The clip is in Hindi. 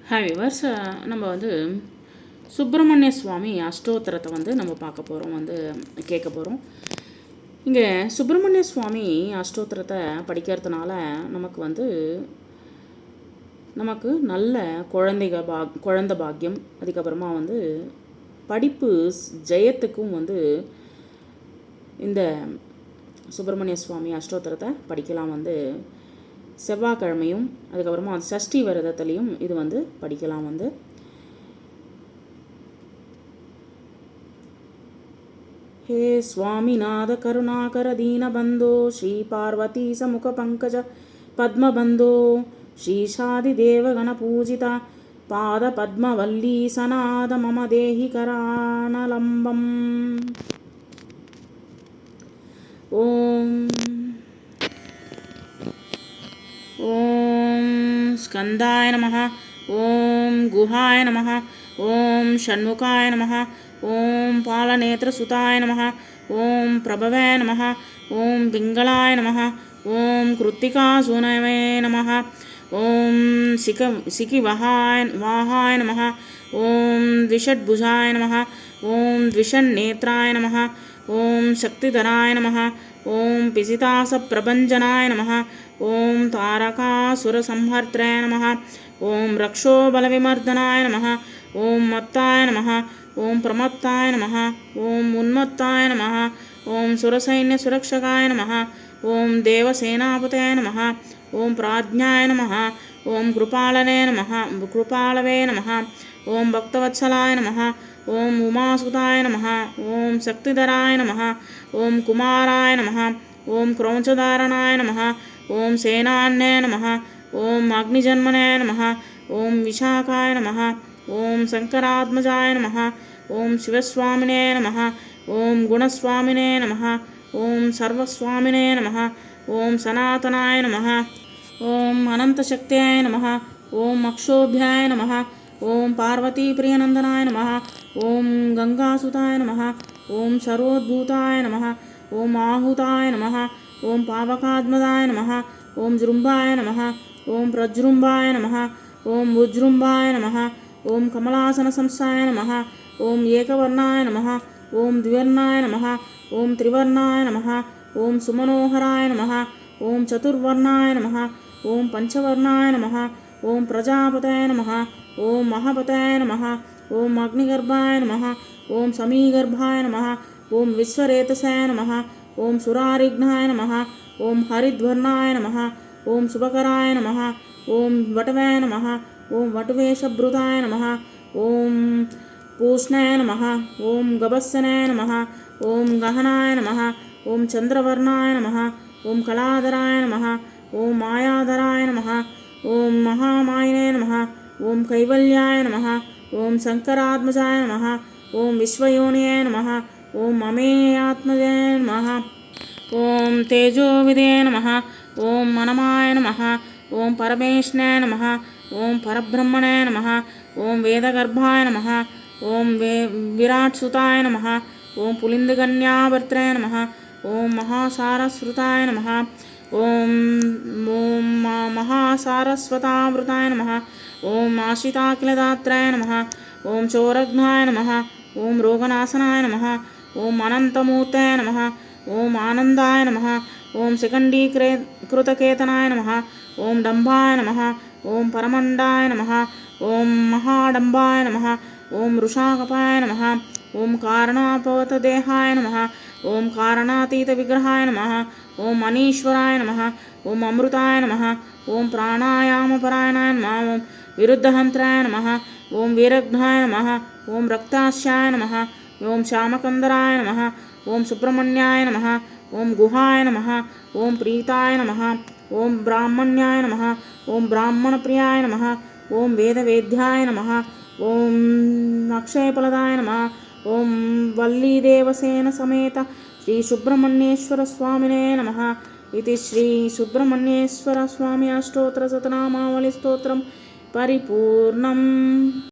ஹாய் விவர்ஸ், நம்ம சுப்பிரமணிய சுவாமி அஷ்டோத்திரத்தை நம்ம பார்க்க போகிறோம், கேட்க போகிறோம். இங்கே சுப்பிரமணிய சுவாமி அஷ்டோத்திரத்தை படிக்கிறதுனால நமக்கு நல்ல குழந்தை பாக்கியம், அதுக்கப்புறமா படிப்பு ஜெயத்துக்கும் இந்த சுப்பிரமணிய சுவாமி அஷ்டோத்திரத்தை படிக்கலாம். செவ்வாய்க்கிழமையும் அதுக்கப்புறமா சஷ்டி விரதத்துலேயும் இது படிக்கலாம். हे स्वामीनाथ करुणाकर दीनबन्धो श्री पार्वती समुख पंकज पद्मबन्धो श्रीशादिदेवगणपूजिता पादपद्मवल्ली सनाद मम देहि करानलम्बम्। ओम स्कंदाय नमः, ओम गुहाय नमः, ओम षण्मुखाय नमः, ओम पालनेत्रसुताय नमः, ओम प्रभवे नमः, ओम पिंगलाय नमः, ओम कृत्तिकासूनवे नमः, ओम वाहाय नमः, ओम द्विषड्भुजाय नमः, ओम द्विषन्नेत्राय नमः, ओम शक्तिधराय नमः, ओम पिसितासप्रभञ्जनाय नमः, ओम तारकासुरसंहर्त्रे नमः, ओम रक्षोबलविमर्दनाय नमः, ओम मत्ताय नमः, ओम प्रमत्ताय नमः, ओम उन्मत्ताय नमः, ओम सुरसैन्यसुरक्षकाय नमः, ओम देवसेनापते नमः, ओम प्राज्ञाय नमः, ओम कृपालवे नमः, ओम भक्तवत्सलाय नमः, ओम उमासुताय नमः, ओम शक्तिधराय नमः, ओम कुमाराय नमः, ओम क्रौंचधारणाय नमः, ओम सेनान्ये नमः, ओम अग्निजन्मने नमः, ओम विशाखाय नमः, ओम शंकरात्मजाय नमः, ओम शिवस्वामिने नमः, ओम गुणस्वामिने नमः, ओम सर्वस्वामिने नमः, ओम सनातनाय नमः, ओम अनंतशक्त्याय नमः, ओम अक्षोभ्याय नमः, ओम पार्वतीप्रियनंदनाय नमः, ओम गंगासुताय नमः, ओम सर्वोद्भूताय नमः, ओम आहुताय नमः, ओम पावकात्मदाय नमः, ओम जृंभाय नमः, ओम प्रजृंभाय नमः, ओम उज्जृंभाय नमः, ओम कमलासन संस्थाय नमः, ओम एकवर्णाय नमः, ओम द्विवर्णाय नमः, ओम त्रिवर्णाय नमः, ओम सुमनोहराय नमः, ओम चतुर्वर्णाय नमः, ओम पंचवर्णाय नमः, ओम प्रजापतये नमः, ओम महापतये नमः, ओम अग्निगर्भाय नमः, ओम समीगर्भाय नमः, ओम विश्वरेतसे नमः, ओम सुरारिघ्नाय नमः, ओम हरिद्वर्णाय नमः, ओम शुभकराय नमः, ओम वटवे नमः, ओम वटवेशभृताय नमः, ओम पूष्णाय नमः, ओम गभस्सने नमः, ओम गहनाय नमः, ओम चंद्रवर्णाय नमः, ओम कलाधराय नमः, ओम मायाधराय नमः, ओम महामायने नमः, ओम कैवल्याय नमः, ओम शंकरात्मजाय नमः, ओम विश्वयोनिये नमः, ओम अमेयात्मजे नमः, ओम तेजोविदे नमः, ओम मनमाय नमः, ओम परमेष्णे नमः, ओम परब्रह्मणे नमः, ओम वेदगर्भाय नमः, ओम विराट्सुताय नमः, ओम पुलिन्दकन्यावर्त्रे नमः, ओम महासारस्वताय नमः, ओम महासारस्वतावृताय नमः, ओम आशिताखिलदात्राय नमः, ओम चोरघ्नाय नमः, ओम रोगनाशनाय नमः, ओम अनंतमूर्ते नमः, ओम आनंदाय नमः, ओम शिखंडीकृतकेतनाय नमः, ओम डंभाय नमः, ओम परमंडाय नमः, ओम महाडंबाय नमः, ओम वृषाकपाय नमः, ओम कारणापवतदेहाय नमः, ओम कारणातीतविग्रहाय नमः, ओम अनीश्वराय नमः, ओम अमृताय नमः, ओम प्राणायामपरायणाय नमः, ओम विरुद्धहंत्राय नमः, ओम वीरघ्नाय नमः, ओम रक्तास्याय नमः, ओम श्यामकंदराय नमः, ओम सुब्रह्मण्याय नमः, ओम गुहाय नमः, ओम प्रीताय नमः, ओम ब्राह्मण्याय नमः, ओम ब्राह्मणप्रियाय नमः, ओम वेदवेद्याय नमः, ओम अक्षयफलदाय नमः, ओम वल्लीदेवसेन समेत श्री सुब्रह्मण्येश्वर स्वामिने नमः। इति श्री सुब्रह्मण्येश्वर स्वामी अष्टोत्तर शतनामावली स्तोत्रम परिपूर्णम्।